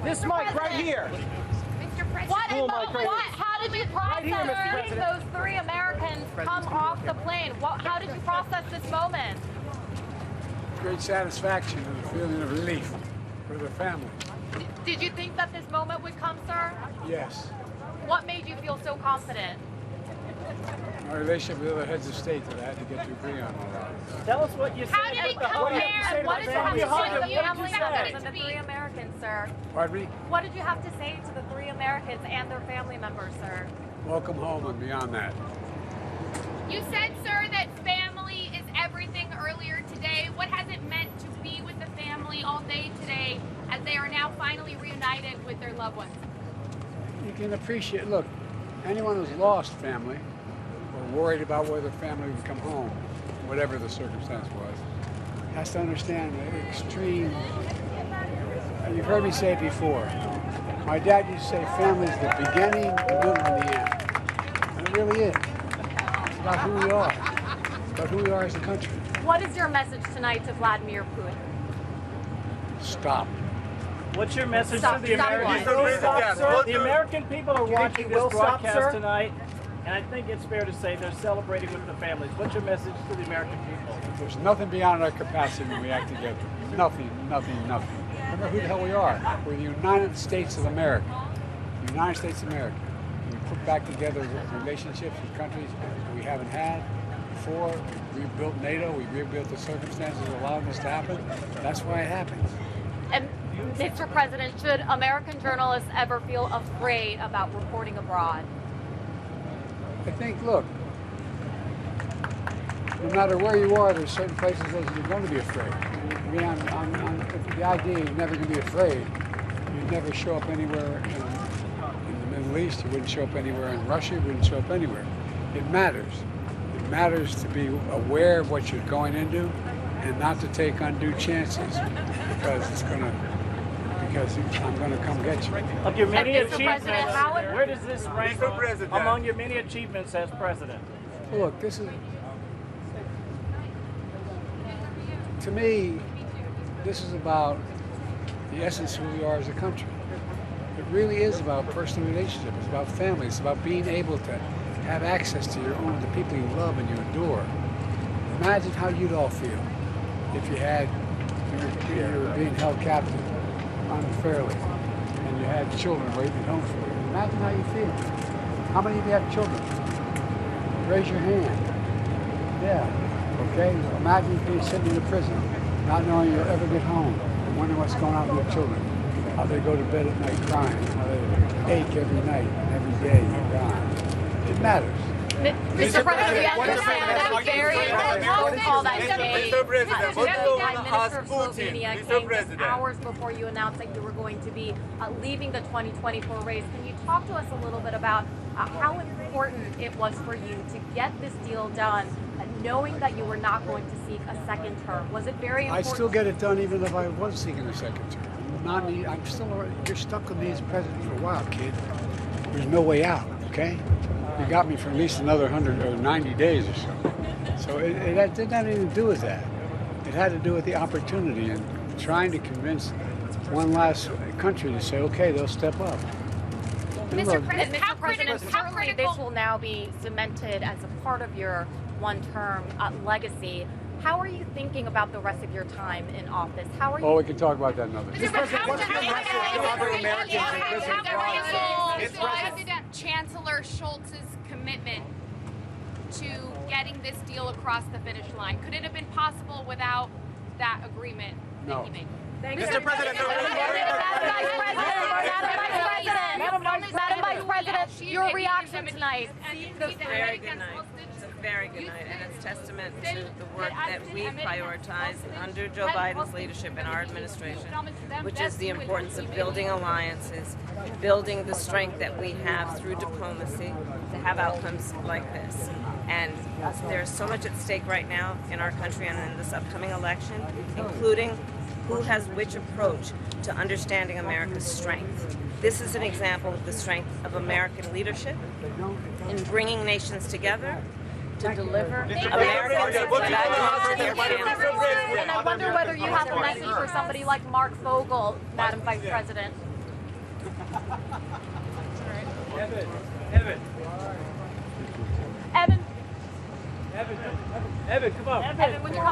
This mic right here. Mr. President, How did you process seeing those 3 Americans come off the plane? How did you process this moment? Great satisfaction and a feeling of relief for their families. Did you think that this moment would come, sir? Yes. What made you feel so confident? My relationship with other heads of state that I had to get to agree on all that. Tell us what you said. how did it compare? What did you have to say to the What family did you members say? and the 3 Americans, sir? Pardon me? What did you have to say to the 3 Americans and their family members, sir? Welcome home and beyond that. You said, sir, that family is everything earlier today. What has it meant to be with the family all day today as they are now finally reunited with their loved ones? You can appreciate, look, anyone who's lost family or worried about whether family would come home, whatever the circumstance was, has to understand the extreme, and you've heard me say it before. My dad used to say family is the beginning, the middle, and the end. And it really is. It's about who we are. It's about who we are as a country. What is your message tonight to Vladimir Putin? Stop. What's your message Stop, to the stop American what? people? The American people are watching will this stop, broadcast sir? tonight, and I think it's fair to say they're celebrating with the families. What's your message to the American people? There's nothing beyond our capacity when we act together. Nothing, nothing, nothing. Remember who the hell we are. We're the United States of America. The United States of America. We put back together relationships with countries we haven't had before. We rebuilt NATO. We rebuilt the circumstances that allowed this to happen. That's why it happens. And Mr. President, should American journalists ever feel afraid about reporting abroad? I think, look, no matter where you are, there's certain places that you're going to be afraid. I mean, the idea is never going to be afraid. You'd never show up anywhere in the Middle East. You wouldn't show up anywhere in Russia. You wouldn't show up anywhere. It matters. It matters to be aware of what you're going into and not to take undue chances because I'm going to come get you. Of your many Mr. achievements, President, where does this rank among your many achievements as president? Well, look, this is, to me, this is about the essence of who we are as a country. It really is about personal relationships. It's about family. It's about being able to have access to the people you love and you adore. Imagine how you'd all feel if you were being held captive unfairly and you had children waiting at home for you. Imagine how you feel. How many of you have children? Raise your hand. Yeah. Okay. Imagine being sitting in a prison, not knowing you'll ever get home, and wondering what's going on with your children. How they go to bed at night crying. How they ache every night and every day you're gone. It matters. Mr. President, we understand that very important call that day. Mr. President, what do you want to ask Minister of Putin? Slovenia Mr. came just President. hours before you announced that you were going to be leaving the 2024 race. Can you talk to us a little bit about how important it was for you to get this deal done, knowing that you were not going to seek a second term? Was it very important? I'd still get it done even if I was seeking a second term. You're stuck with me as president for a while, kid. There's no way out, okay? You got me for at least another 100 or 90 days or so. So it did not even do with that. It had to do with the opportunity and trying to convince one last country to say, okay, they'll step up. Mr. President, Mr. President, certainly this will now be cemented as a part of your one-term legacy. How are you thinking about the rest of your time in office? How are you? Oh, we can talk about that another day. President Chancellor Scholz's commitment to getting this deal across the finish line? Could it have been possible without that agreement that he made? Mr. President, Madam Vice President, your reaction tonight. Very good night. It's a very good night, and it's testament to the work that we prioritize under Joe Biden's leadership in our administration, which is the importance of building alliances, building the strength that we have through diplomacy to have outcomes like this. And there's so much at stake right now in our country and in this upcoming election, including who has which approach to understanding America's strength. This is an example of the strength of American leadership in bringing nations together to deliver Americans back to their families. And I wonder whether you have a message for somebody like Mark Vogel, Madam Vice President. Evan. Evan, Evan, come on. Evan, when you call